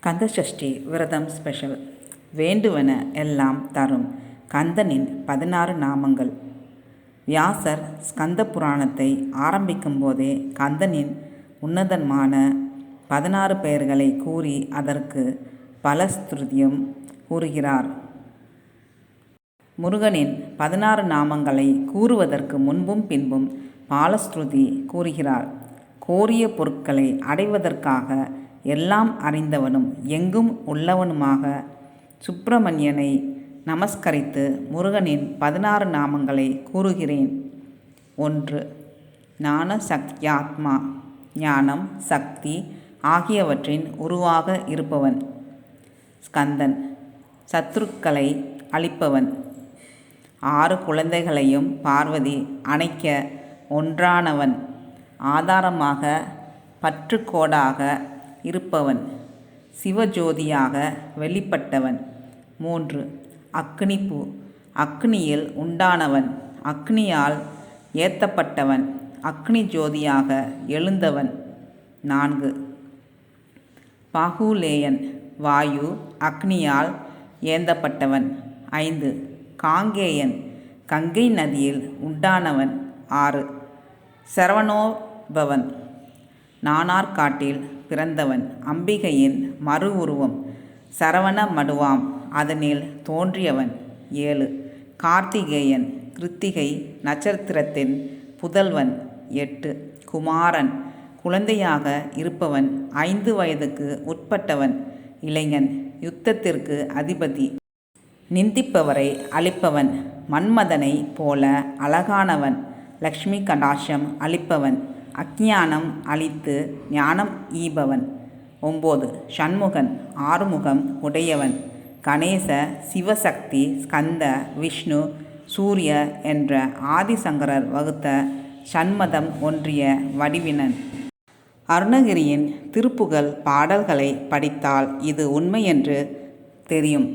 கந்தசஷ்டி விரதம் ஸ்பெஷல். வேண்டுவன எல்லாம் தரும் கந்தனின் 16 நாமங்கள். வியாசர் ஸ்கந்த புராணத்தை ஆரம்பிக்கும் போதே கந்தனின் உன்னதமான 16 பெயர்களை கூறி அதற்கு பலஸ்துதியும் கூறுகிறார். முருகனின் 16 நாமங்களை கூறுவதற்கு முன்பும் பின்பும் பாலஸ்துதி கூறுகிறார். கோரிய பொருட்களை அடைவதற்காக எல்லாம் அறிந்தவனும் எங்கும் உள்ளவனுமாக சுப்பிரமணியனை நமஸ்கரித்து முருகனின் 16 நாமங்களை கூறுகிறேன். 1. ஞான சக்தியாத்மா, ஞானம் சக்தி ஆகியவற்றின் உருவாக இருப்பவன். ஸ்கந்தன், சத்துருக்களை அழிப்பவன். 6 குழந்தைகளையும் பார்வதி அணைக்க ஒன்றானவன். ஆதாரமாக பற்றுக்கோடாக இருப்பவன். சிவஜோதியாக வெளிப்பட்டவன். 3. அக்னிபூ, அக்னியில் உண்டானவன், அக்னியால் ஏத்தப்பட்டவன், அக்னி ஜோதியாக எழுந்தவன். 4. பாகுலேயன், வாயு அக்னியால் ஏந்தப்பட்டவன். 5. காங்கேயன், கங்கை நதியில் உண்டானவன். 6. சரவணோபவன், நானார்காட்டில் பிறந்தவன், அம்பிகையின் மறு உருவம், சரவண மடுவாம் அதனில் தோன்றியவன். 7. கார்த்திகேயன், கிருத்திகை நட்சத்திரத்தின் புதல்வன். 8. குமாரன், குழந்தையாக இருப்பவன், 5 வயதுக்கு உட்பட்டவன், இளைஞன், யுத்தத்திற்கு அதிபதி, நிந்திப்பவரை அழிப்பவன், மன்மதனை போல அழகானவன், லக்ஷ்மி கடாட்சம் அளிப்பவன், அஞ்ஞானம் அழித்து ஞானம் ஈபவன். 9. சண்முகன், ஆறுமுகம் உடையவன், கணேச, சிவசக்தி, ஸ்கந்த, விஷ்ணு, சூரிய என்ற ஆதிசங்கரர் வகுத்த சண்மதம் ஒன்றிய வடிவினன். அருணகிரியின் திருப்புகழ் பாடல்களை படித்தால் இது உண்மையென்று தெரியும்.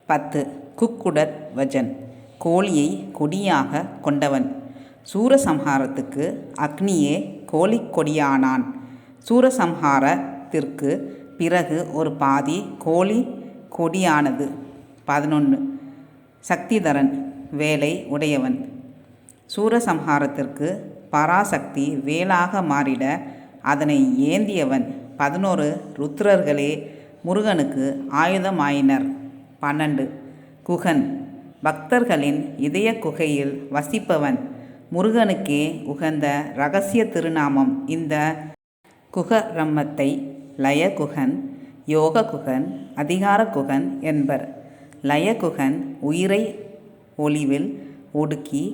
10. குக்குடத்வஜன், கோழியை கொடியாக கொண்டவன். சூரசம்ஹாரத்துக்கு அக்னியே கோழிக்கொடியானான். சூரசம்ஹாரத்திற்கு பிறகு ஒரு பாதி கோழி கொடியானது. 11. சக்திதரன், வேலை உடையவன். சூரசம்ஹாரத்திற்கு பராசக்தி வேலாக மாறிட அதனை ஏந்தியவன். 11 ருத்ரர்களே முருகனுக்கு ஆயுதமாயினர். 12. குகன், பக்தர்களின் இதய குகையில் வசிப்பவன், முருகனுக்கே உகந்த இரகசிய திருநாமம். இந்த குகரம்மத்தை லயகுகன், யோககுகன், அதிகாரகுகன் என்பர். லயகுகன் உயிரை ஒளிவில் ஒடுக்கி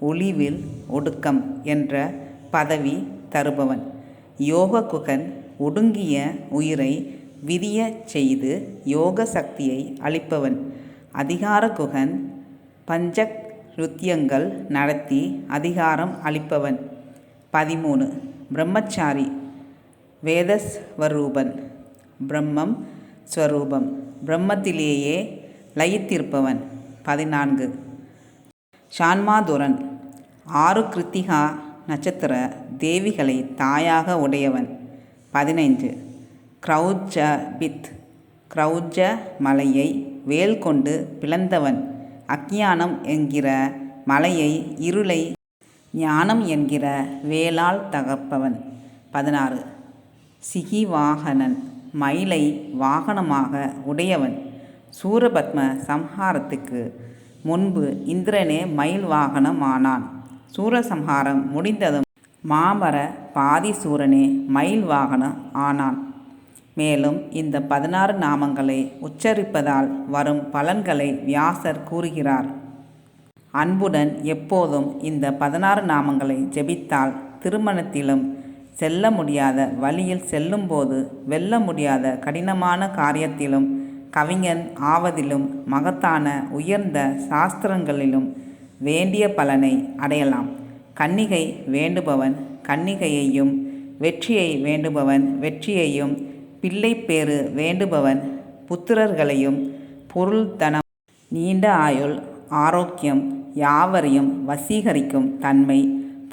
ஒளிவில் ஒடுக்கம் என்ற பதவி தருபவன். யோககுகன் ஒடுங்கிய உயிரை விரிய செய்து யோக சக்தியை அளிப்பவன். அதிகாரகுகன் பஞ்சருத்தியங்கள் நடத்தி அதிகாரம் அளிப்பவன். 13. பிரம்மச்சாரி, வேதஸ்வரூபன், பிரம்மம் ஸ்வரூபம், பிரம்மத்திலேயே லயித்திருப்பவன். 14. ஷான்மாதுரன், 6 கிருத்திகா நட்சத்திர தேவிகளை தாயாக உடையவன். 15. கிரௌஜபித், கிரௌஜ மலையை வேல் கொண்டு பிளந்தவன், அஞ்ஞானம் என்கிற மலையை இருளை ஞானம் என்கிற வேலால் தகர்ப்பவன். 16. சிகிவாகனன், மயிலை வாகனமாக உடையவன். சூரபத்ம சம்ஹாரத்துக்கு முன்பு இந்திரனே மயில் வாகனமானான். சூரசம்ஹாரம் முடிந்ததும் மாமர பாதிசூரனே மயில் வாகனம் ஆனான். மேலும் இந்த 16 நாமங்களை உச்சரிப்பதால் வரும் பலன்களை வியாசர் கூறுகிறார். அன்புடன் எப்போதும் இந்த 16 நாமங்களை ஜெபித்தால் திருமணத்திலும், செல்ல முடியாத வழியில் செல்லும்போது, வெல்ல முடியாத கடினமான காரியத்திலும், கவிஞன் ஆவதிலும், மகத்தான உயர்ந்த சாஸ்திரங்களிலும் வேண்டிய பலனை அடையலாம். கன்னிகை வேண்டுபவன் கன்னிகையையும், வெற்றியை வேண்டுபவன் வெற்றியையும், பிள்ளைப்பேறு வேண்டுபவன் புத்திரர்களையும், பொருள், தனம், நீண்ட ஆயுள், ஆரோக்கியம் யாவரையும் வசீகரிக்கும் தன்மை,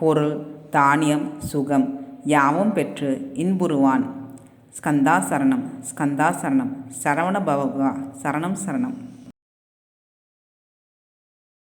பொருள், தானியம், சுகம் யாவும் பெற்று இன்புறுவான். ஸ்கந்தா சரணம். ஸ்கந்தா சரணம். சரவண பவகுகா. சரணம் சரணம்.